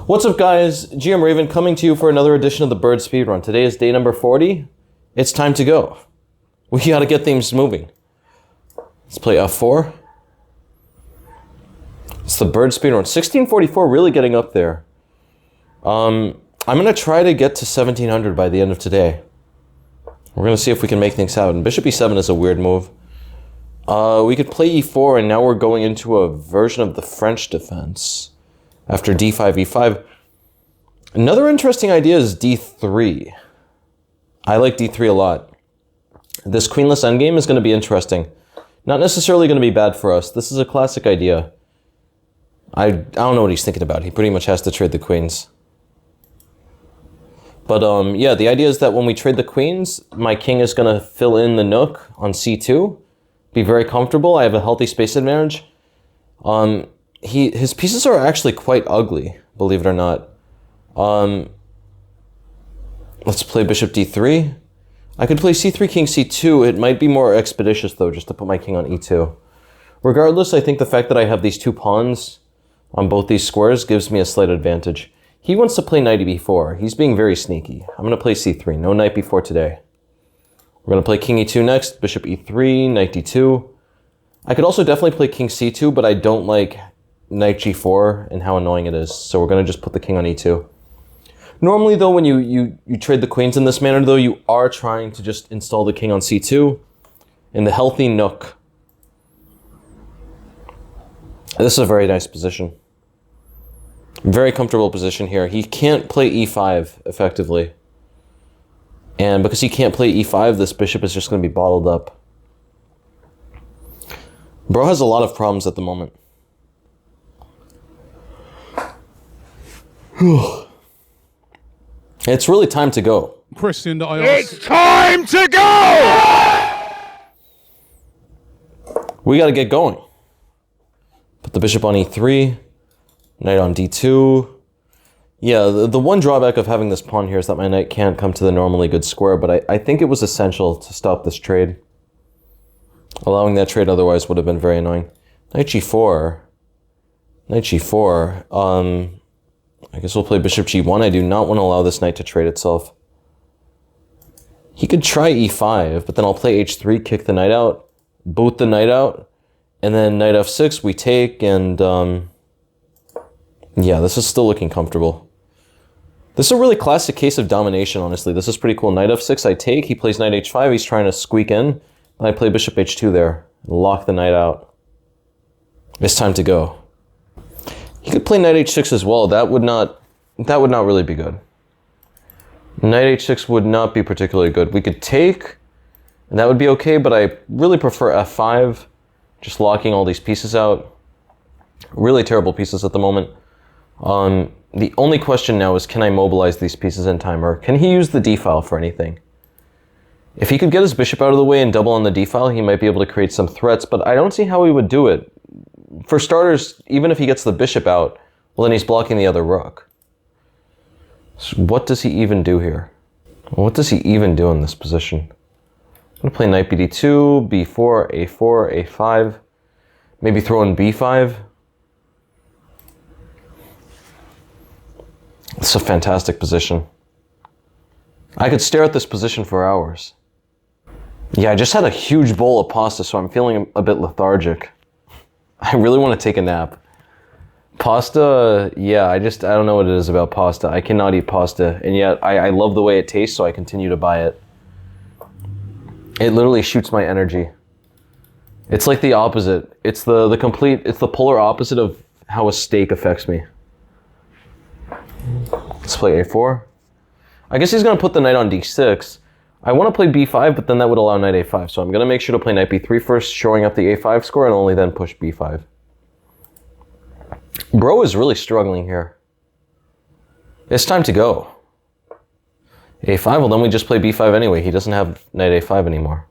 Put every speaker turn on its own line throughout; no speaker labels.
What's up, guys? GM Raven coming to you for another edition of the Bird Speedrun. Today is day number 40. It's time to go. We gotta get things moving. Let's play F4. It's the Bird Speedrun. 1644 really getting up there. I'm gonna try to get to 1700 by the end of today. We're gonna see if we can make things happen. Bishop E7 is a weird move. We could play E4, and now we're going into a version of the French defense. After D5, E5. Another interesting idea is D3. I like D3 a lot. This queenless endgame is going to be interesting. Not necessarily going to be bad for us. This is a classic idea. I don't know what he's thinking about. He pretty much has to trade the queens. But yeah, the idea is that when we trade the queens, my king is going to fill in the nook on C2. Be very comfortable. I have a healthy space advantage. His pieces are actually quite ugly, believe it or not. Let's play bishop d3. I could play c3, king c2. It might be more expeditious, though, just to put my king on e2. Regardless, I think the fact that I have these two pawns on both these squares gives me a slight advantage. He wants to play knight b4. He's being very sneaky. I'm going to play c3. No knight b4 today. We're going to play king e2 next, bishop e3, knight d2. I could also definitely play king c2, but I don't like knight g4 and how annoying it is. So we're going to just put the king on e2. Normally, though, when you trade the queens in this manner, though, you are trying to just install the king on c2 in the healthy nook. This is a very nice position. Very comfortable position here. He can't play e5 effectively. And because he can't play e5, this bishop is just going to be bottled up. Bro has a lot of problems at the moment. It's really time to go.
Question that I asked.
It's time to go!
We gotta get going. Put the bishop on e3, knight on d2. Yeah, the one drawback of having this pawn here is that my knight can't come to the normally good square, but I think it was essential to stop this trade. Allowing that trade otherwise would have been very annoying. Knight g4. Knight g4. I guess we'll play bishop g1. I do not want to allow this knight to trade itself. He could try e5, but then I'll play h3, kick the knight out, boot the knight out, and then knight f6, we take, and yeah, this is still looking comfortable. This is a really classic case of domination, honestly. This is pretty cool. Knight f6, I take. He plays knight h5. He's trying to squeak in. And I play bishop h2 there, and lock the knight out. It's time to go. He could play knight h6 as well. That would not really be good. Knight h6 would not be particularly good. We could take, and that would be okay, but I really prefer f5, just locking all these pieces out. Really terrible pieces at the moment. The only question now is, can I mobilize these pieces in time, or can he use the d-file for anything? If he could get his bishop out of the way and double on the d-file, he might be able to create some threats, but I don't see how he would do it. For starters, even if he gets the bishop out, well, then he's blocking the other rook. So what does he even do here? What does he even do in this position? I'm going to play knight bd2, b4, a4, a5. Maybe throw in b5. It's a fantastic position. I could stare at this position for hours. Yeah, I just had a huge bowl of pasta, so I'm feeling a bit lethargic. I really want to take a nap. Pasta, yeah, I don't know what it is about pasta. I cannot eat pasta, and yet I love the way it tastes, so I continue to buy it. It literally shoots my energy. It's like the opposite. It's the polar opposite of how a steak affects me. Let's play a4. I guess he's going to put the knight on d6. I want to play b5, but then that would allow knight a5. So I'm going to make sure to play knight b3 first, showing up the a5 score, and only then push b5. Bro is really struggling here. It's time to go. a5, well then we just play b5 anyway. He doesn't have knight a5 anymore.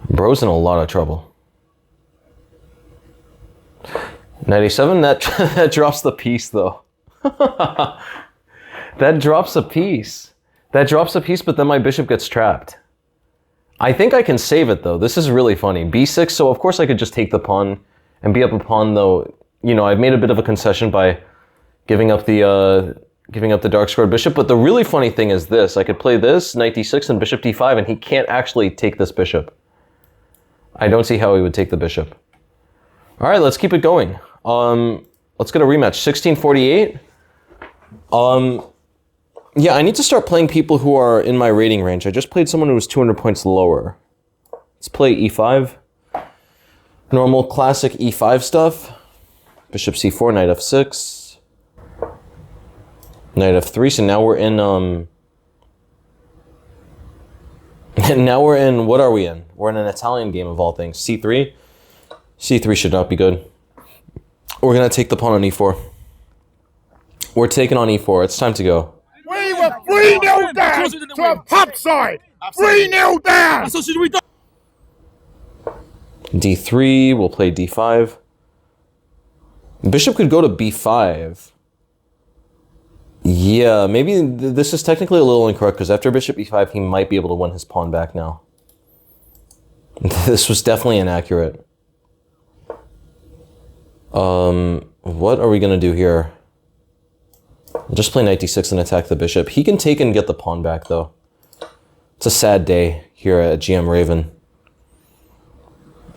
Bro's in a lot of trouble. Knight a7, that drops the piece though. That drops a piece. That drops a piece, but then my bishop gets trapped. I think I can save it, though. This is really funny. b6, so of course I could just take the pawn and be up a pawn, though. You know, I've made a bit of a concession by giving up the dark squared bishop. But the really funny thing is this: I could play this, knight d6 and bishop d5, and he can't actually take this bishop. I don't see how he would take the bishop. All right, let's keep it going. Let's get a rematch. 1648. Yeah, I need to start playing people who are in my rating range. I just played someone who was 200 points lower. Let's play e5. Normal classic e5 stuff. Bishop c4, knight f6. Knight f3. So now we're in now we're in, what are we in? We're in an Italian game of all things. c3. c3 should not be good. We're gonna take the pawn on e4. We're taking on e4. It's time to go.
We were 3-0 down to a pub side. 3-0 down. That's what should we do.
d3, we'll play d5. Bishop could go to b5. Yeah, maybe this is technically a little incorrect because after bishop e5, he might be able to win his pawn back now. This was definitely inaccurate. What are we going to do here? We'll just play knight d6 and attack the bishop. He can take and get the pawn back, though. It's a sad day here at GM Raven.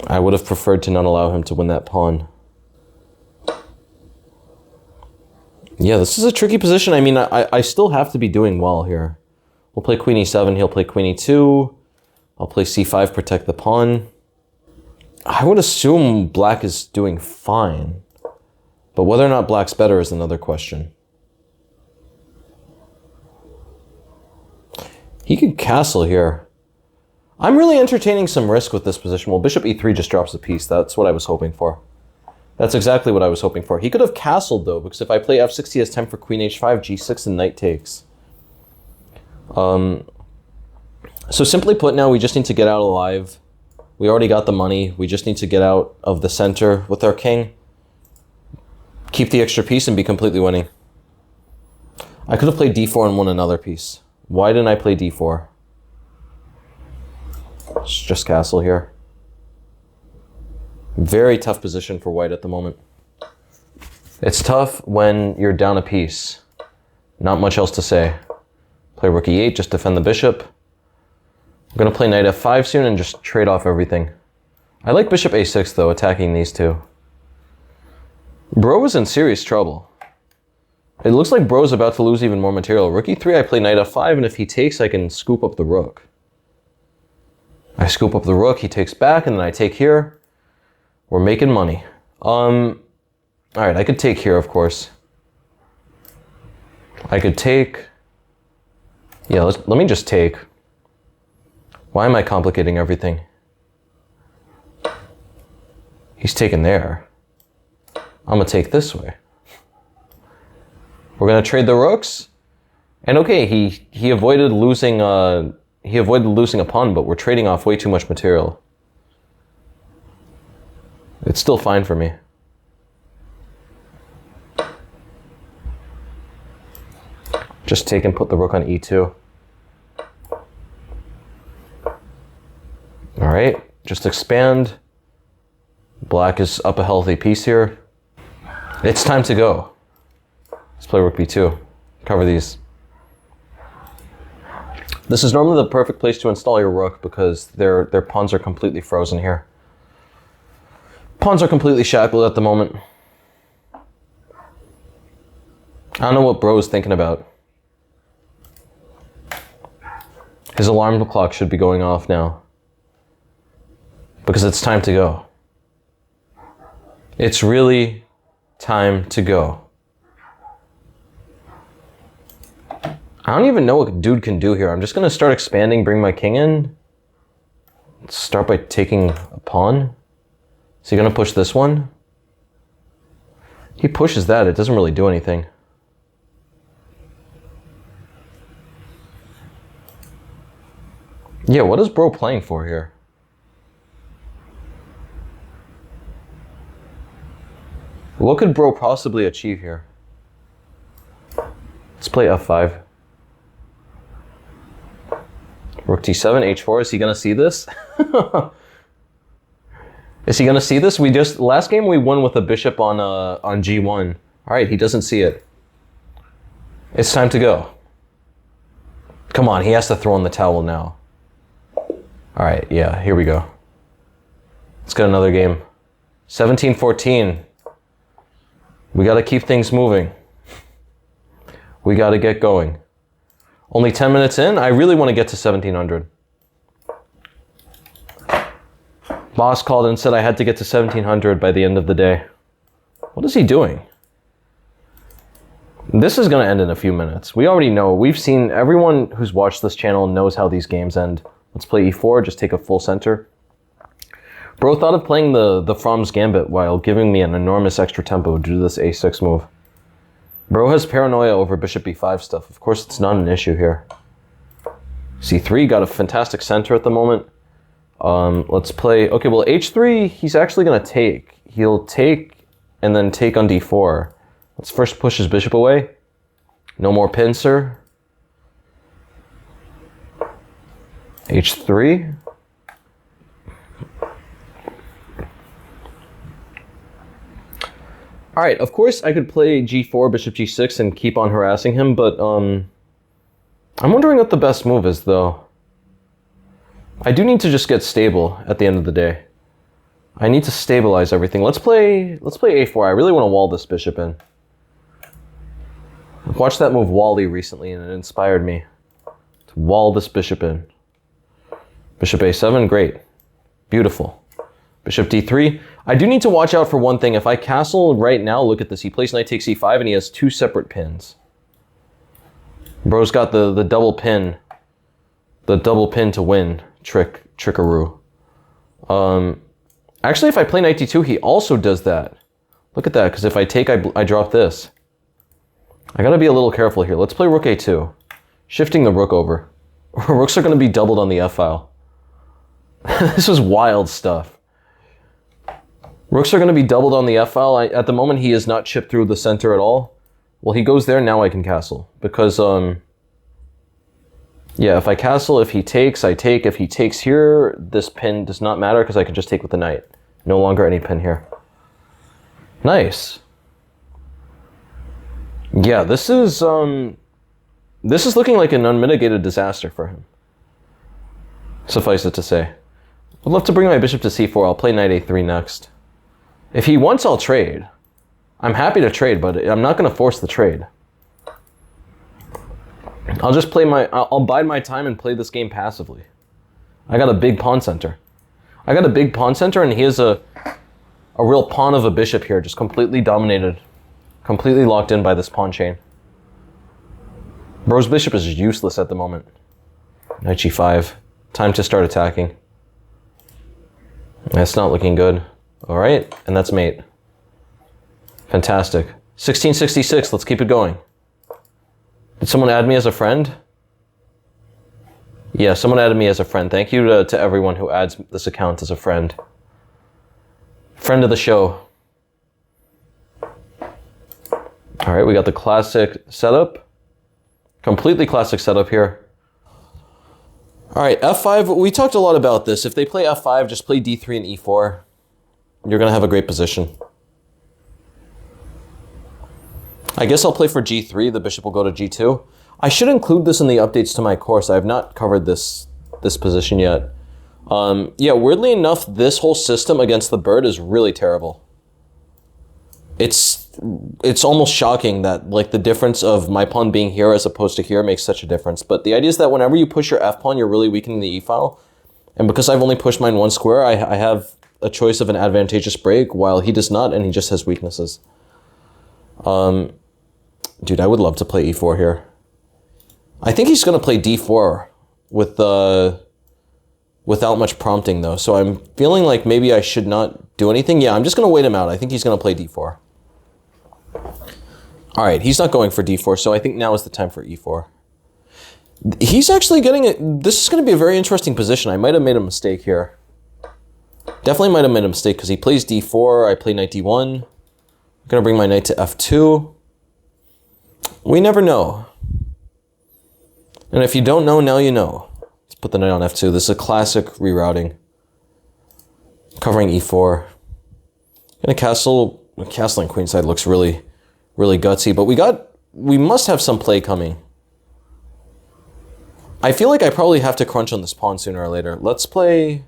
I would have preferred to not allow him to win that pawn. Yeah, this is a tricky position. I mean, I still have to be doing well here. We'll play queen e7, he'll play queen e2. I'll play c5, protect the pawn. I would assume black is doing fine. But whether or not black's better is another question. He could castle here. I'm really entertaining some risk with this position. Well, bishop e3 just drops a piece. That's what I was hoping for. That's exactly what I was hoping for. He could have castled, though, because if I play f6, he has time for queen h5, g6, and knight takes. So simply put now, we just need to get out alive. We already got the money. We just need to get out of the center with our king. Keep the extra piece and be completely winning. I could have played d4 and won another piece. Why didn't I play d4? Let's just castle here. Very tough position for white at the moment. It's tough when you're down a piece. Not much else to say. Play rook e8, just defend the bishop. I'm going to play knight f5 soon and just trade off everything. I like bishop a6 though, attacking these two. Bro is in serious trouble. It looks like Bro's about to lose even more material. Rook e3, I play knight f5, and if he takes, I can scoop up the rook. I scoop up the rook, he takes back, and then I take here. We're making money. Alright, I could take here, of course. I could take... Yeah, let me just take. Why am I complicating everything? He's taken there. I'm gonna take this way. We're gonna trade the rooks. And okay, he avoided losing a pawn, but we're trading off way too much material. It's still fine for me. Just take and put the rook on e2. All right, just expand. Black is up a healthy piece here. It's time to go. Let's play rook b2. Cover these. This is normally the perfect place to install your rook because their pawns are completely frozen here. Pawns are completely shackled at the moment. I don't know what Bro is thinking about. His alarm clock should be going off now. Because it's time to go. It's really time to go. I don't even know what dude can do here. I'm just going to start expanding, bring my king in. Start by taking a pawn. Is he going to push this one? He pushes that. It doesn't really do anything. Yeah, what is Bro playing for here? What could Bro possibly achieve here? Let's play f5. Rook t7, h4. Is he going to see this? Is he going to see this? Last game we won with a bishop on g1. All right, he doesn't see it. It's time to go. Come on, he has to throw in the towel now. All right, yeah, here we go. Let's get another game. 17-14. We got to keep things moving. We got to get going. Only 10 minutes in, I really want to get to 1700. Boss called and said I had to get to 1700 by the end of the day. What is he doing? This is going to end in a few minutes. We already know. We've seen, everyone who's watched this channel knows how these games end. Let's play e4, just take a full center. Bro thought of playing the Fromm's Gambit while giving me an enormous extra tempo due to this a6 move. Bro has paranoia over bishop b5 stuff. Of course, it's not an issue here. c3 got a fantastic center at the moment. Let's play, okay, well, h3, he's actually going to take. He'll take and then take on d4. Let's first push his bishop away. No more pincer. h3. All right, of course I could play g4, bishop g6 and keep on harassing him, but I'm wondering what the best move is, though. I do need to just get stable at the end of the day. I need to stabilize everything. Let's play a4. I really want to wall this bishop in. I've watched that move Wally recently and it inspired me to wall this bishop in. Bishop a7, great. Beautiful. Bishop d3. I do need to watch out for one thing. If I castle right now, look at this. He plays knight takes e5 and he has two separate pins. Bro's got the double pin. The double pin to win trickaroo. Actually, if I play knight d2, he also does that. Look at that, because if I take, I drop this. I gotta be a little careful here. Let's play rook a2. Shifting the rook over. Rooks are gonna be doubled on the f-file. This is wild stuff. Rooks are gonna be doubled on the f-file. At the moment, he is not chipped through the center at all. Well, he goes there, now I can castle. Because, yeah, if I castle, if he takes, I take. If he takes here, this pin does not matter because I can just take with the knight. No longer any pin here. Nice. Yeah, this is looking like an unmitigated disaster for him. Suffice it to say. I'd love to bring my bishop to c4. I'll play knight a3 next. If he wants, I'll trade. I'm happy to trade, but I'm not going to force the trade. I'll just play I'll bide my time and play this game passively. I got a big pawn center. I got a big pawn center and he has a real pawn of a bishop here, just completely dominated. Completely locked in by this pawn chain. Bro's bishop is useless at the moment. Knight g5. Time to start attacking. That's not looking good. All right, and that's mate. Fantastic. 1666, let's keep it going. Did someone add me as a friend? Yeah, someone added me as a friend. Thank you to everyone who adds this account as a friend. Friend of the show. All right, we got the classic setup. Completely classic setup here. All right, f5, we talked a lot about this. If they play f5, just play d3 and e4. You're gonna have a great position. I guess I'll play for g3, the bishop will go to g2. I should include this in the updates to my course. I have not covered this position yet. Yeah, weirdly enough, this whole system against the bird is really terrible. It's almost shocking that like the difference of my pawn being here as opposed to here makes such a difference. But the idea is that whenever you push your f-pawn, you're really weakening the e-file. And because I've only pushed mine one square, I have a choice of an advantageous break, while he does not, and he just has weaknesses. Dude, I would love to play e4 here. I think he's going to play d4 with without much prompting, though. So I'm feeling like maybe I should not do anything. Yeah, I'm just going to wait him out. I think he's going to play d4. All right, he's not going for d4, so I think now is the time for e4. He's actually getting it. This is going to be a very interesting position. I might have made a mistake here. Definitely might have made a mistake because he plays d4. I play knight d1. I'm going to bring my knight to f2. We never know. And if you don't know, now you know. Let's put the knight on f2. This is a classic rerouting. Covering e4. Gonna castle. Castling queenside looks really, really gutsy. But we got we must have some play coming. I feel like I probably have to crunch on this pawn sooner or later. Let's play...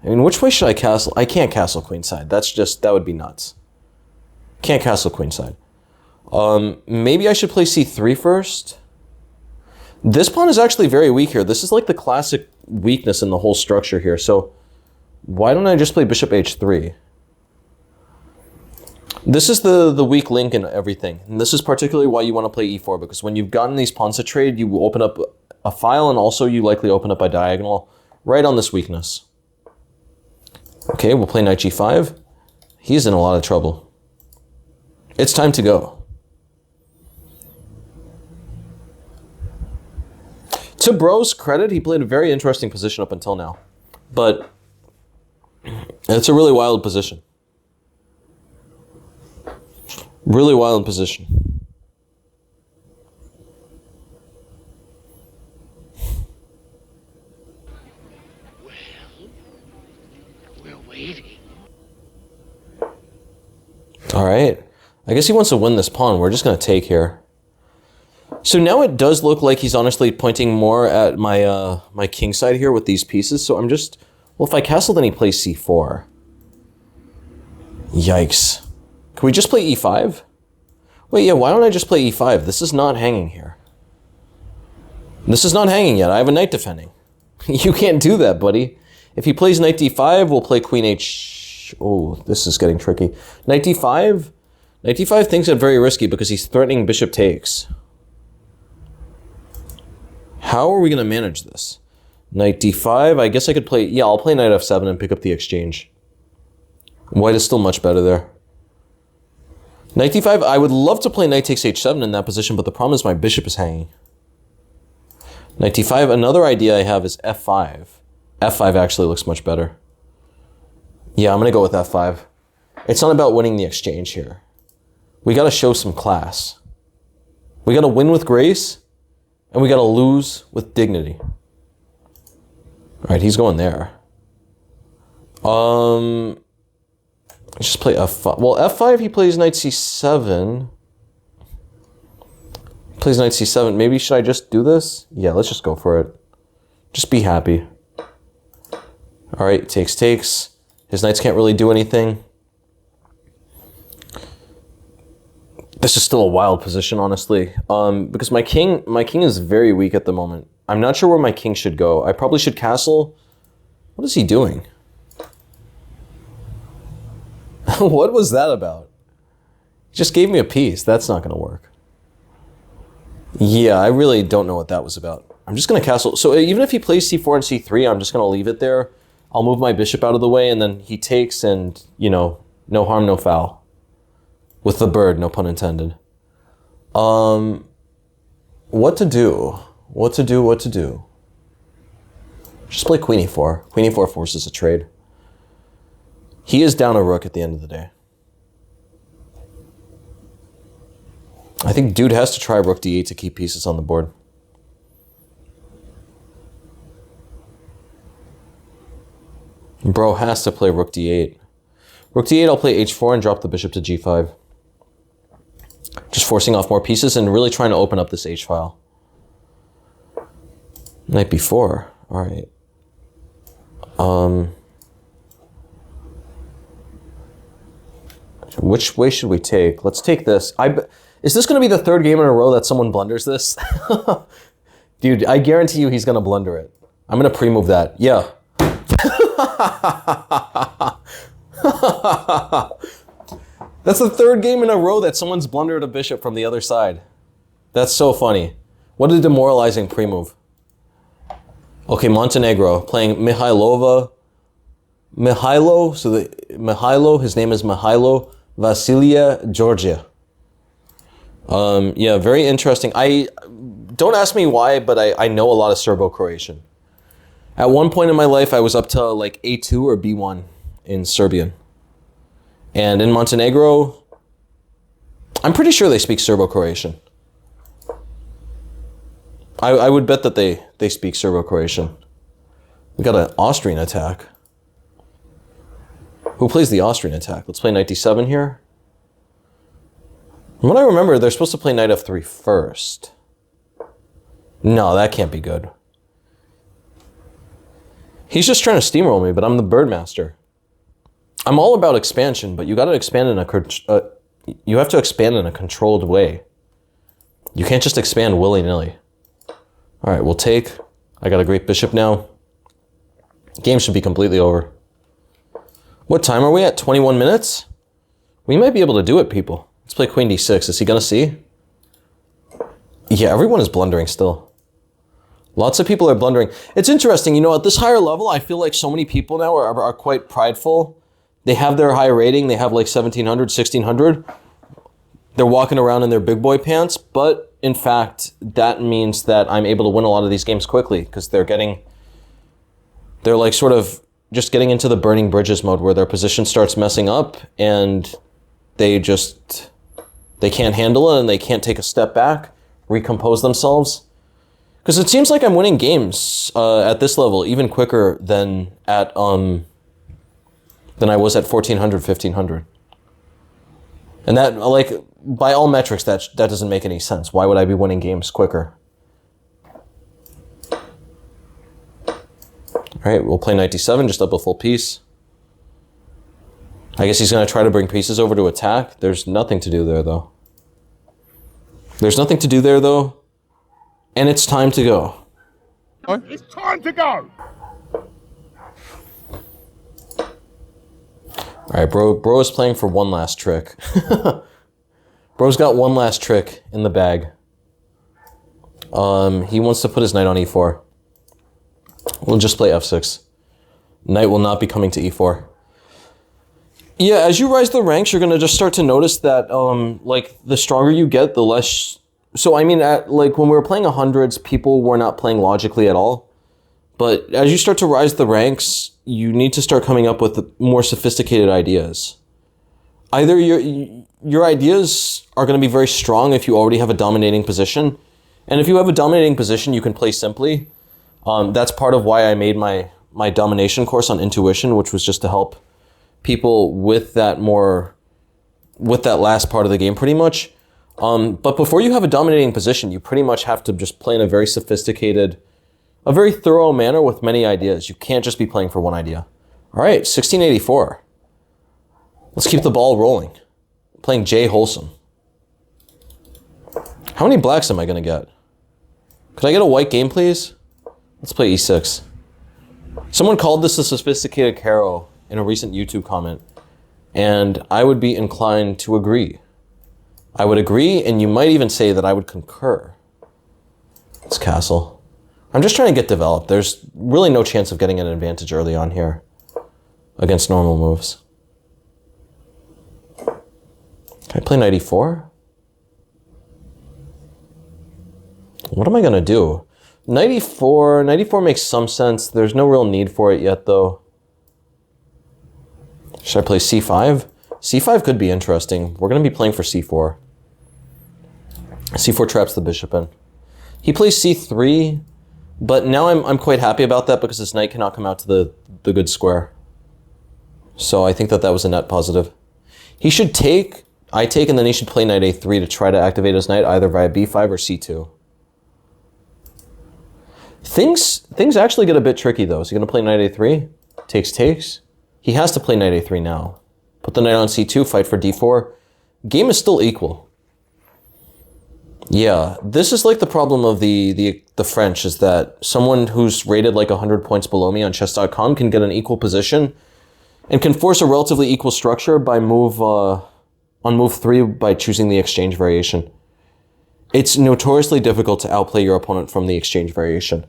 I mean, which way should I castle? I can't castle queenside. That would be nuts. Can't castle queenside. Maybe I should play c3 first. This pawn is actually very weak here. This is like the classic weakness in the whole structure here. So why don't I just play bishop h3? This is the weak link in everything. And this is particularly why you want to play e4, because when you've gotten these pawns to trade, you open up a file, and also you likely open up a diagonal right on this weakness. Okay, we'll play knight g5. He's in a lot of trouble. It's time to go. To Bro's credit, he played a very interesting position up until now. But it's a really wild position. Really wild position.
Well, we're waiting.
All right. I guess he wants to win this pawn. We're just going to take here. So now it does look like he's honestly pointing more at my my king side here with these pieces. So I'm just... Well, if I castle, then he plays c4. Yikes. Can we just play e5? Wait, yeah, why don't I just play e5? This is not hanging here. This is not hanging yet. I have a knight defending. You can't do that, buddy. If he plays knight d5, we'll play queen h... Oh, this is getting tricky. Knight d5? Knight d5 thinks it very risky because he's threatening bishop takes. How are we going to manage this? Knight d5, I guess I could play... Yeah, I'll play knight f7 and pick up the exchange. White is still much better there. Knight d5, I would love to play knight takes h7 in that position, but the problem is my bishop is hanging. Knight d5, another idea I have is f5. f5 actually looks much better. Yeah, I'm going to go with f5. It's not about winning the exchange here. We got to show some class. We got to win with grace, and we got to lose with dignity. All right, he's going there. Just play f5. Well, f5, he plays knight c7. Plays knight c7. Maybe should I just do this? Yeah, let's just go for it. Just be happy. All right, takes. His knights can't really do anything. This is still a wild position, honestly, because my king is very weak at the moment. I'm not sure where my king should go. I probably should castle. What is he doing? What was that about? He just gave me a piece. That's not going to work. Yeah, I really don't know what that was about. I'm just going to castle. So even if he plays c4 and c3, I'm just going to leave it there. I'll move my bishop out of the way, and then he takes, and, you know, no harm, no foul. With the bird, no pun intended. What to do? What to do? Just play queen e4. Queen e4 forces a trade. He is down a rook at the end of the day. I think dude has to try rook d8 to keep pieces on the board. Bro has to play rook d8. Rook d8, I'll play h4 and drop the bishop to g5. Just forcing off more pieces and really trying to open up this h file. Knight b4. All right. Which way should we take? Let's take this. Is this going to be the third game in a row that someone blunders this? Dude, I guarantee you he's going to blunder it. I'm going to pre-move that. Yeah. That's the third game in a row that someone's blundered a bishop from the other side. That's so funny. What a demoralizing pre-move. Okay, Montenegro playing Mihailo, his name is Mihailo Vasilia Georgia. Yeah, very interesting. Don't ask me why, but I know a lot of Serbo-Croatian. At one point in my life, I was up to like A2 or B1 in Serbian. And in Montenegro, I'm pretty sure they speak Serbo-Croatian. I would bet that they speak Serbo-Croatian. We got an Austrian attack. Who plays the Austrian attack? Let's play knight d7 here. From what I remember, they're supposed to play knight f3 first. No, that can't be good. He's just trying to steamroll me, but I'm the birdmaster. I'm all about expansion, but you got to expand in you have to expand in a controlled way. You can't just expand willy-nilly. All right, we'll take. I got a great bishop now. Game should be completely over. What time are we at? 21 minutes? We might be able to do it, people. Let's play queen d6. Is he going to see? Yeah, everyone is blundering still. Lots of people are blundering. It's interesting, you know, at this higher level, I feel like so many people now are quite prideful. They have their high rating. They have like 1700, 1600. They're walking around in their big boy pants. But in fact, that means that I'm able to win a lot of these games quickly because they're like sort of just getting into the burning bridges mode where their position starts messing up and they can't handle it and they can't take a step back, recompose themselves. Because it seems like I'm winning games at this level even quicker than I was at 1400, 1500. And that, like, by all metrics, that doesn't make any sense. Why would I be winning games quicker? All right, we'll play knight d7, just up a full piece. I guess he's going to try to bring pieces over to attack. There's nothing to do there, though. And it's time to go.
It's time to go.
All right, bro is playing for one last trick. Bro's got one last trick in the bag. He wants to put his knight on e4. We'll just play f6. Knight will not be coming to e4. Yeah, as you rise the ranks, you're going to just start to notice that, like, the stronger you get, the less... So, I mean, like, when we were playing 100s, people were not playing logically at all. But as you start to rise the ranks, you need to start coming up with more sophisticated ideas. Either your ideas are going to be very strong if you already have a dominating position. And if you have a dominating position, you can play simply. That's part of why I made my domination course on intuition, which was just to help people with that last part of the game pretty much. But before you have a dominating position, you pretty much have to just play in a very sophisticated, a very thorough manner with many ideas. You can't just be playing for one idea. All right, 1684. Let's keep the ball rolling. Playing Jay Wholesome. How many blacks am I going to get? Could I get a white game, please? Let's play e6. Someone called this a sophisticated caro in a recent YouTube comment, and I would be inclined to agree. I would agree, and you might even say that I would concur. It's castle. I'm just trying to get developed. There's really no chance of getting an advantage early on here against normal moves. Can I play knight e4? What am I going to do? Knight e4 makes some sense. There's no real need for it yet, though. Should I play c5? c5 could be interesting. We're going to be playing for c4. c4 traps the bishop in. He plays c3, but now I'm quite happy about that because his knight cannot come out to the good square. So I think that was a net positive. He should take, I take, and then he should play knight a3 to try to activate his knight either via b5 or c2. Things actually get a bit tricky though. Is he going to play knight a3? Takes. He has to play knight a3 now. Put the knight on c2, fight for d4. Game is still equal. Yeah, this is like the problem of the French, is that someone who's rated like 100 points below me on chess.com can get an equal position and can force a relatively equal structure by on move 3 by choosing the exchange variation. It's notoriously difficult to outplay your opponent from the exchange variation.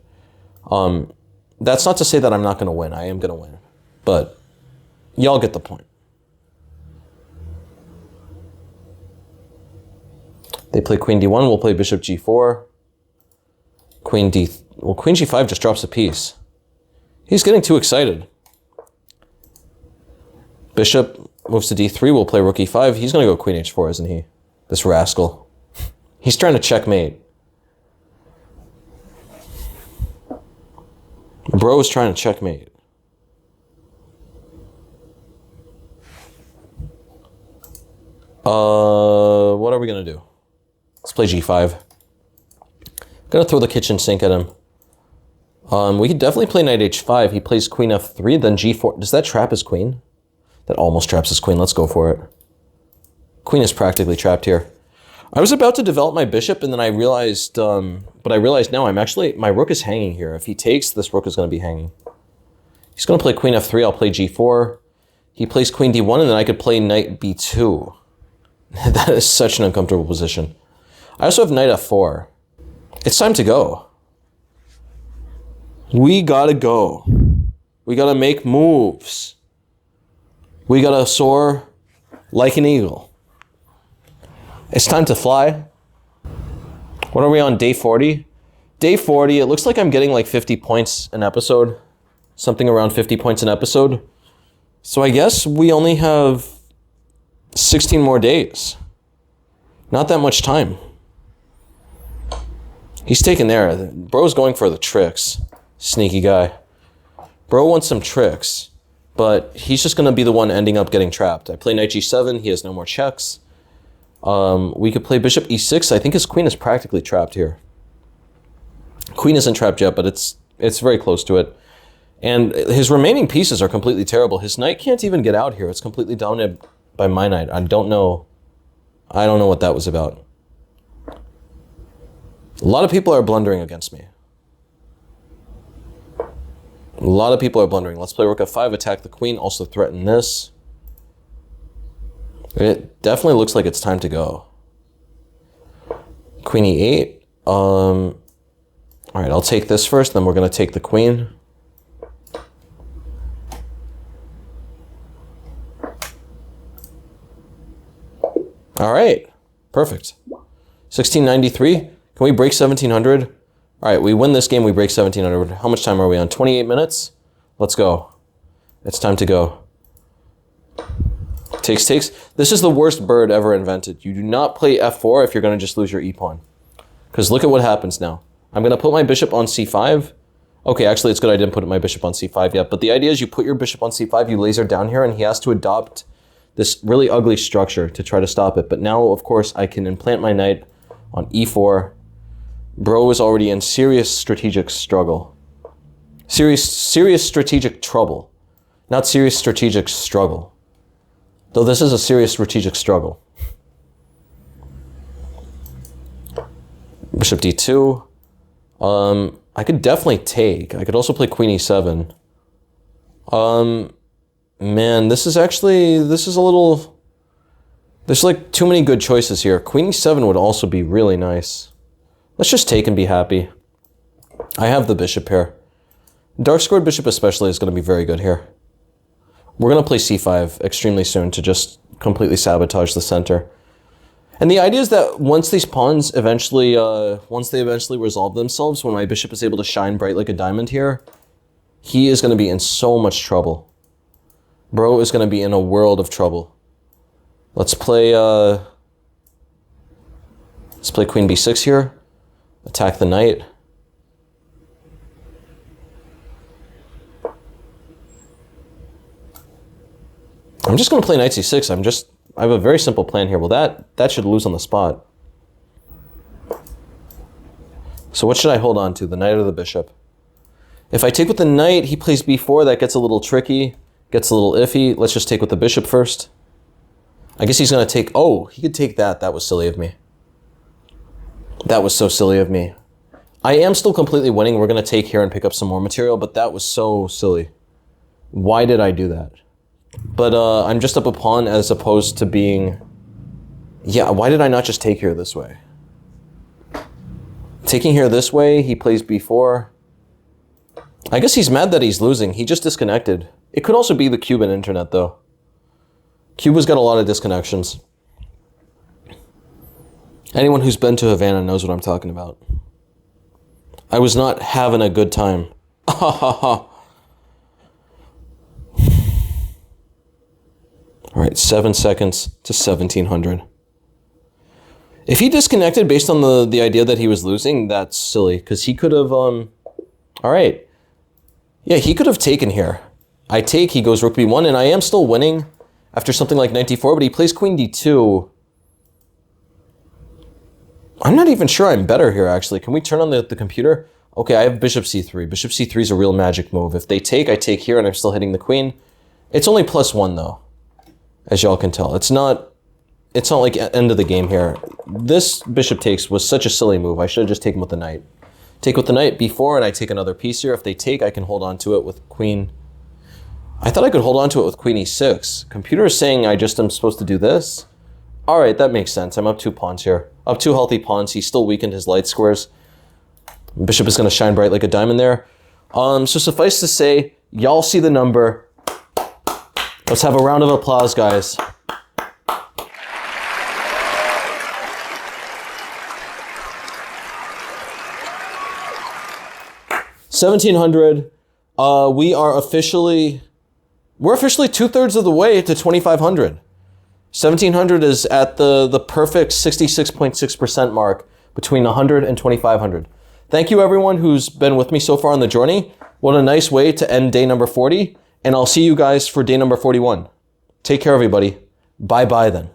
That's not to say that I'm not going to win. I am going to win. But y'all get the point. They play queen d1, we'll play bishop g4. Queen g5 just drops a piece. He's getting too excited. Bishop moves to d3, we'll play rook e5. He's going to go queen h4, isn't he? This rascal. He's trying to checkmate. Bro is trying to checkmate. What are we gonna do? Let's play g5. Gonna throw the kitchen sink at him. We could definitely play knight h5. He plays queen f3, then g4. Does that trap his queen? That almost traps his queen. Let's go for it. Queen is practically trapped here. I was about to develop my bishop, and then I realized, but I realized now my rook is hanging here. If he takes, this rook is going to be hanging. He's going to play queen f3. I'll play g4. He plays queen d1, and then I could play knight b2. That is such an uncomfortable position. I also have knight f4. It's time to go. We gotta go. We gotta make moves. We gotta soar like an eagle. It's time to fly. What are we on, day 40? Day 40, it looks like I'm getting like 50 points an episode. Something around 50 points an episode. So I guess we only have 16 more days. Not that much time. He's taking there. Bro's going for the tricks. Sneaky guy. Bro wants some tricks, but he's just going to be the one ending up getting trapped. I play knight g7. He has no more checks. We could play bishop e6. I think his queen is practically trapped here. Queen isn't trapped yet, but it's very close to it. And his remaining pieces are completely terrible. His knight can't even get out here. It's completely dominated by my knight. I don't know what that was about. A lot of people are blundering against me. A lot of people are blundering. Let's play rook f5, attack the queen, also threaten this. It definitely looks like it's time to go. Queen e8. All right, I'll take this first, then we're going to take the queen. All right, perfect. 1693. Can we break 1700? All right, we win this game, we break 1700. How much time are we on? 28 minutes? Let's go. It's time to go. Takes, takes. This is the worst bird ever invented. You do not play f4 if you're going to just lose your e-pawn. Because look at what happens now. I'm going to put my bishop on c5. Okay, actually, it's good I didn't put my bishop on c5 yet. But the idea is you put your bishop on c5, you laser down here, and he has to adopt this really ugly structure to try to stop it. But now, of course, I can implant my knight on e4. Bro is already in serious strategic struggle. Serious strategic trouble. Not serious strategic struggle. Though this is a serious strategic struggle. Bishop d2. I could definitely take. I could also play queen e7. Man, this is a little... There's like too many good choices here. Queen e7 would also be really nice. Let's just take and be happy. I have the bishop here. Dark squared bishop especially is going to be very good here. We're going to play c5 extremely soon to just completely sabotage the center. And the idea is that once these pawns eventually, once they eventually resolve themselves, when my bishop is able to shine bright like a diamond here, he is going to be in so much trouble. Bro is going to be in a world of trouble. Let's play queen b6 here. Attack the knight. I'm just going to play knight c6. I have a very simple plan here. Well, that should lose on the spot. So what should I hold on to, the knight or the bishop? If I take with the knight, he plays b4. That gets a little tricky, gets a little iffy. Let's just take with the bishop first. I guess he's going to take... Oh, he could take that. That was silly of me. That was so silly of me. I am still completely winning. We're going to take here and pick up some more material, but that was so silly. Why did I do that? But I'm just up a pawn as opposed to being... Yeah, why did I not just take here this way? Taking here this way, he plays b4. I guess he's mad that he's losing. He just disconnected. It could also be the Cuban internet, though. Cuba's got a lot of disconnections. Anyone who's been to Havana knows what I'm talking about. I was not having a good time. Ha ha ha. All right, 7 seconds to 1700. If he disconnected based on the idea that he was losing, that's silly, because he could have, all right. Yeah, he could have taken here. I take, he goes rook b1, and I am still winning after something like knight d4, but he plays queen d2. I'm not even sure I'm better here, actually. Can we turn on the computer? Okay, I have bishop c3. Bishop c3 is a real magic move. If they take, I take here, and I'm still hitting the queen. It's only +1, though, as y'all can tell. It's not like end of the game here. This bishop takes was such a silly move. I should have just taken with the knight. Take with the knight, b4, and I take another piece here. If they take, I can hold on to it with queen. I thought I could hold on to it with queen e6. Computer is saying I just am supposed to do this. All right, that makes sense. I'm up 2 pawns here. Up 2 healthy pawns. He still weakened his light squares. Bishop is going to shine bright like a diamond there. So suffice to say, y'all see the number. Let's have a round of applause, guys. $1,700. We're officially 2/3 of the way to 2,500. 1,700 is at the perfect 66.6% mark between 100 and 2,500. Thank you everyone who's been with me so far on the journey. What a nice way to end day number 40. And I'll see you guys for day number 41. Take care, everybody. Bye-bye then.